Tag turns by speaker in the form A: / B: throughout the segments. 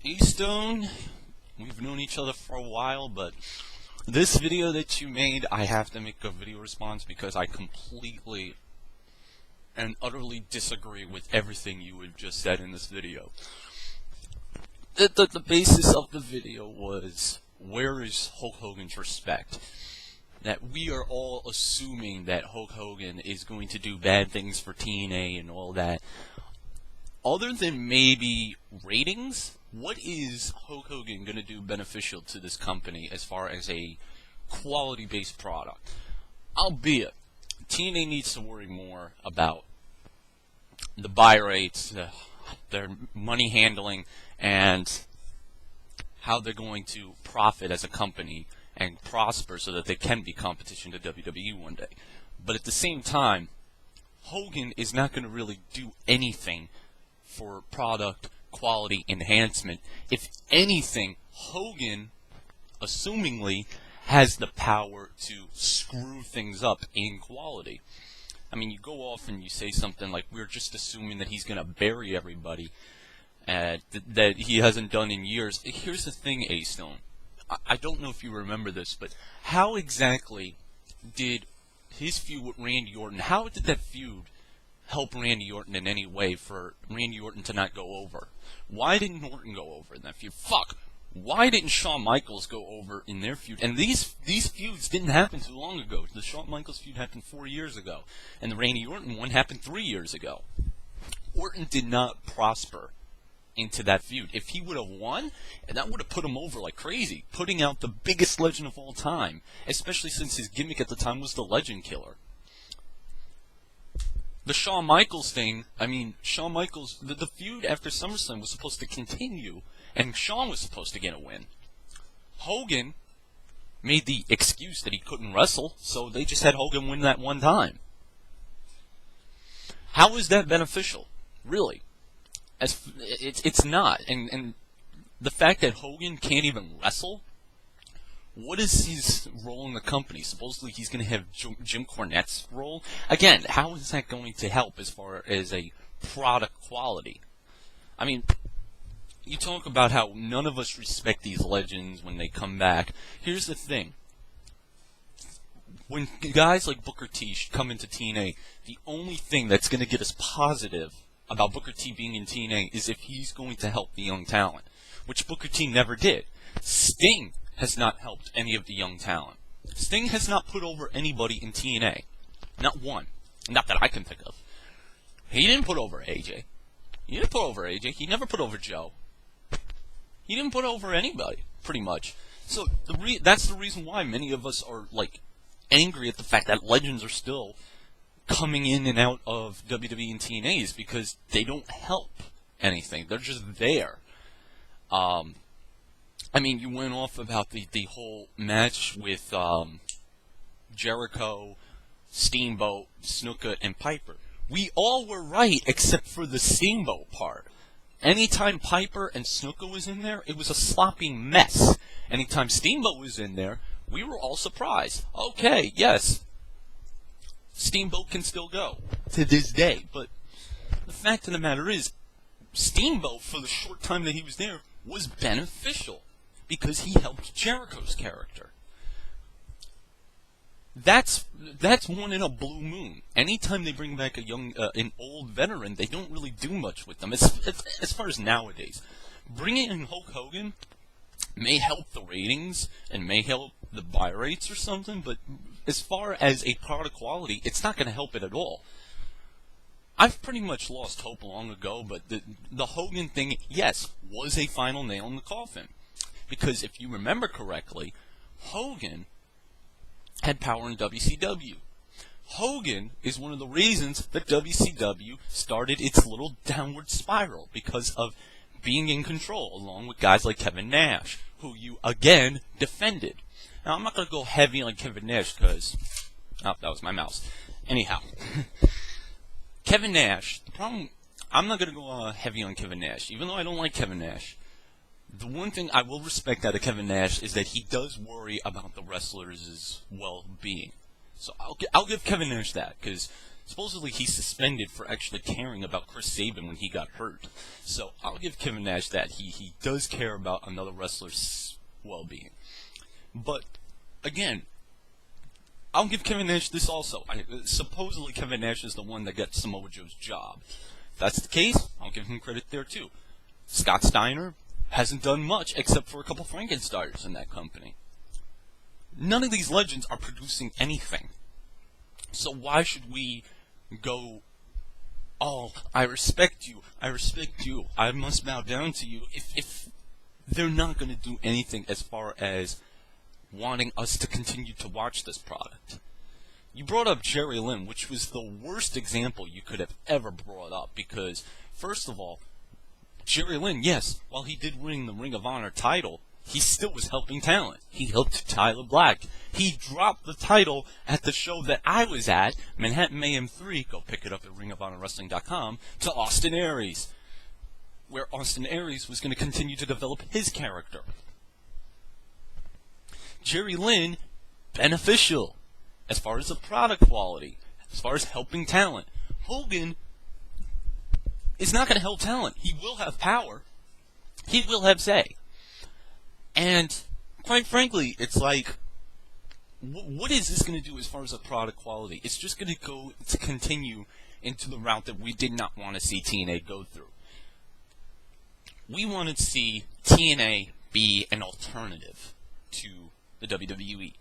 A: Astone, we've known each other for a while, but this video that you made, I have to make a video response because I completely and utterly disagree with everything you had just said in this video. The basis of the video was, where is Hulk Hogan's respect? That we are all assuming that Hulk Hogan is going to do bad things for TNA and all that. Other than maybe ratings, what is Hulk Hogan going to do beneficial to this company as far as a quality-based product? Albeit, TNA needs to worry more about the buy rates, their money handling, and how they're going to profit as a company and prosper so that they can be competition to WWE one day. But at the same time, Hogan is not going to really do anything for product quality enhancement. If anything, Hogan, assumingly, has the power to screw things up in quality. I mean, you go off and you say something like, we're just assuming that he's going to bury everybody that he hasn't done in years. Here's the thing, Astone. I don't know if you remember this, but how exactly did his feud with Randy Orton, how did that feud help Randy Orton in any way for Randy Orton to not go over? Why didn't Orton go over in that feud? Fuck! Why didn't Shawn Michaels go over in their feud? And these feuds didn't happen too long ago. The Shawn Michaels feud happened 4 years ago, and the Randy Orton one happened 3 years ago. Orton did not prosper into that feud. If he would have won, that would have put him over like crazy, putting out the biggest legend of all time, especially since his gimmick at the time was the Legend Killer. The Shawn Michaels thing, I mean, Shawn Michaels, the feud after SummerSlam was supposed to continue, and Shawn was supposed to get a win. Hogan made the excuse that he couldn't wrestle, so they just had Hogan win that one time. How is that beneficial? Really? It's not. And the fact that Hogan can't even wrestle, what is his role in the company? Supposedly he's going to have Jim Cornette's role. Again, how is that going to help as far as a product quality? I mean, you talk about how none of us respect these legends when they come back. Here's the thing. When guys like Booker T come into TNA, the only thing that's going to get us positive about Booker T being in TNA is if he's going to help the young talent, which Booker T never did. Sting has not helped any of the young talent. Sting has not put over anybody in TNA. Not one. Not that I can think of. He didn't put over AJ. He didn't put over AJ. He never put over Joe. He didn't put over anybody, pretty much. So that's the reason why many of us are like angry at the fact that legends are still coming in and out of WWE and TNA, is because they don't help anything. They're just there. I mean, you went off about the whole match with Jericho, Steamboat, Snuka, and Piper. We all were right except for the Steamboat part. Anytime Piper and Snuka was in there, it was a sloppy mess. Anytime Steamboat was in there, we were all surprised. Okay, yes, Steamboat can still go to this day. But the fact of the matter is, Steamboat, for the short time that he was there, was beneficial because he helped Jericho's character. That's one in a blue moon. Anytime they bring back an old veteran, they don't really do much with them. As far as nowadays, bringing in Hulk Hogan may help the ratings and may help the buy rates or something, but as far as a product quality, it's not going to help it at all. I've pretty much lost hope long ago, but the Hogan thing, yes, was a final nail in the coffin. Because if you remember correctly, Hogan had power in WCW. Hogan is one of the reasons that WCW started its little downward spiral, because of being in control, along with guys like Kevin Nash, who you, again, defended. Now, I'm not going to go heavy on Kevin Nash, because... Oh, that was my mouse. Anyhow. Kevin Nash, the problem... I'm not going to go heavy on Kevin Nash, even though I don't like Kevin Nash. The one thing I will respect out of Kevin Nash is that he does worry about the wrestlers' well-being. So I'll give Kevin Nash that, because Supposedly he's suspended for actually caring about Chris Sabin when he got hurt. So I'll give Kevin Nash that. He does care about another wrestler's well-being. But, again, I'll give Kevin Nash this also. Supposedly Kevin Nash is the one that got Samoa Joe's job. If that's the case, I'll give him credit there too. Scott Steiner hasn't done much except for a couple Frankensteins in that company. None of these legends are producing anything. So why should we go, oh, I respect you, I must bow down to you, if they're not going to do anything as far as wanting us to continue to watch this product. You brought up Jerry Lynn, which was the worst example you could have ever brought up, because, first of all, Jerry Lynn, yes, while he did win the Ring of Honor title, he still was helping talent. He helped Tyler Black. He dropped the title at the show that I was at, Manhattan Mayhem 3, go pick it up at ringofhonorwrestling.com, to Austin Aries, where Austin Aries was going to continue to develop his character. Jerry Lynn, beneficial, as far as the product quality, as far as helping talent. Hogan is not going to help talent. He will have power. He will have say. And, quite frankly, it's like, what is this going to do as far as the product quality? It's just going to continue into the route that we did not want to see TNA go through. We wanted to see TNA be an alternative to the WWE.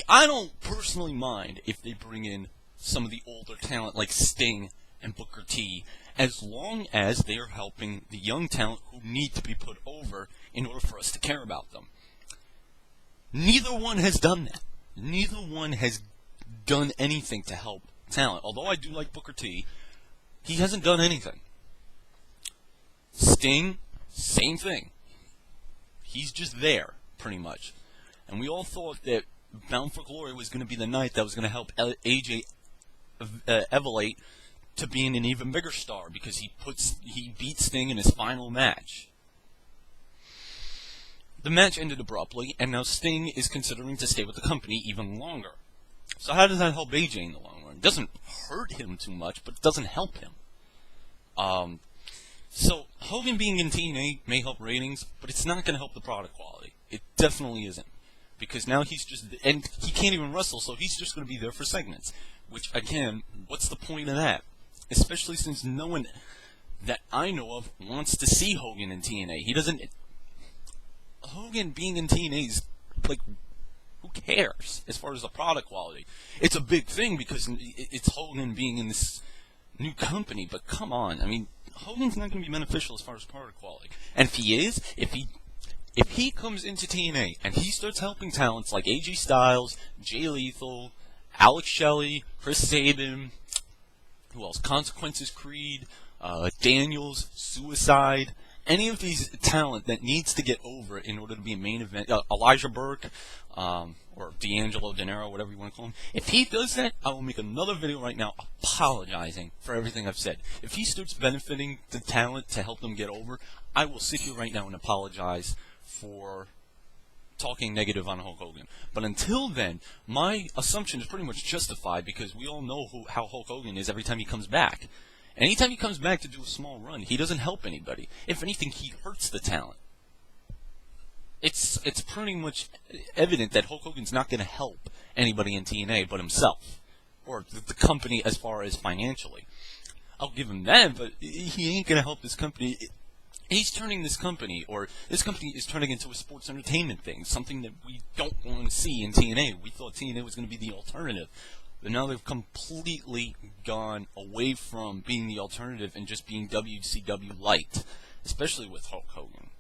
A: I don't personally mind if they bring in some of the older talent like Sting and Booker T, as long as they are helping the young talent who need to be put over in order for us to care about them. Neither one has done that. Neither one has done anything to help talent. Although I do like Booker T, he hasn't done anything. Sting, same thing. He's just there, pretty much. And we all thought that Bound for Glory was going to be the night that was going to help AJ elevate to being an even bigger star, because he beat Sting in his final match. The match ended abruptly, and now Sting is considering to stay with the company even longer. So how does that help AJ in the long run? It doesn't hurt him too much, but it doesn't help him. So Hogan being in TNA may help ratings, but it's not going to help the product quality. It definitely isn't. Because now he's just, and he can't even wrestle, so he's just going to be there for segments. Which, again, what's the point of that? Especially since no one that I know of wants to see Hogan in TNA. He doesn't, Hogan being in TNA is, like, who cares as far as the product quality? It's a big thing because it's Hogan being in this new company, but come on, I mean, Hogan's not going to be beneficial as far as product quality. And if he is, if he comes into TNA and he starts helping talents like AJ Styles, Jay Lethal, Alex Shelley, Chris Sabin, who else? Consequences Creed, Daniels, Suicide, any of these talent that needs to get over in order to be a main event, Elijah Burke, or D'Angelo De Niro, whatever you want to call him. If he does that, I will make another video right now apologizing for everything I've said. If he starts benefiting the talent to help them get over, I will sit here right now and apologize for talking negative on Hulk Hogan. But until then, my assumption is pretty much justified because we all know how Hulk Hogan is every time he comes back. Anytime he comes back to do a small run, he doesn't help anybody. If anything, he hurts the talent. It's pretty much evident that Hulk Hogan's not going to help anybody in TNA but himself. Or the company as far as financially. I'll give him that, but he ain't going to help this company. He's turning this company, or this company is turning into a sports entertainment thing, something that we don't want to see in TNA. We thought TNA was going to be the alternative. But now they've completely gone away from being the alternative and just being WCW light, especially with Hulk Hogan.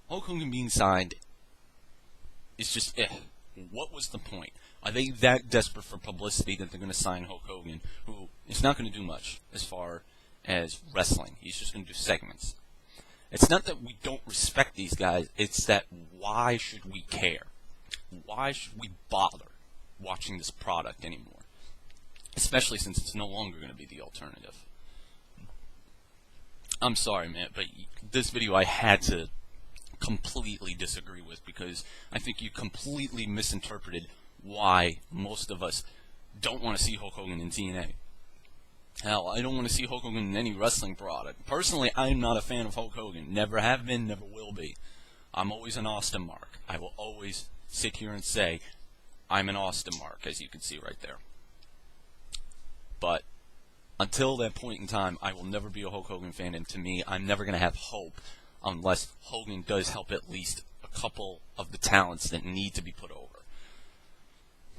A: Hulk Hogan being signed is just, what was the point? Are they that desperate for publicity that they're going to sign Hulk Hogan, who is not going to do much as far as wrestling? He's just going to do segments. It's not that we don't respect these guys, it's that why should we care? Why should we bother watching this product anymore? Especially since it's no longer going to be the alternative. I'm sorry, man, but this video I had to completely disagree with because I think you completely misinterpreted why most of us don't want to see Hulk Hogan in TNA. Hell, I don't want to see Hulk Hogan in any wrestling product. Personally, I'm not a fan of Hulk Hogan. Never have been, never will be. I'm always an Austin mark. I will always sit here and say, I'm an Austin mark, as you can see right there. But until that point in time, I will never be a Hulk Hogan fan, and to me, I'm never going to have hope unless Hogan does help at least a couple of the talents that need to be put over.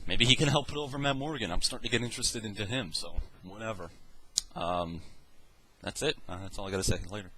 A: Maybe he can help put over Matt Morgan. I'm starting to get interested into him, so whatever. That's it. That's all I got to say. Later.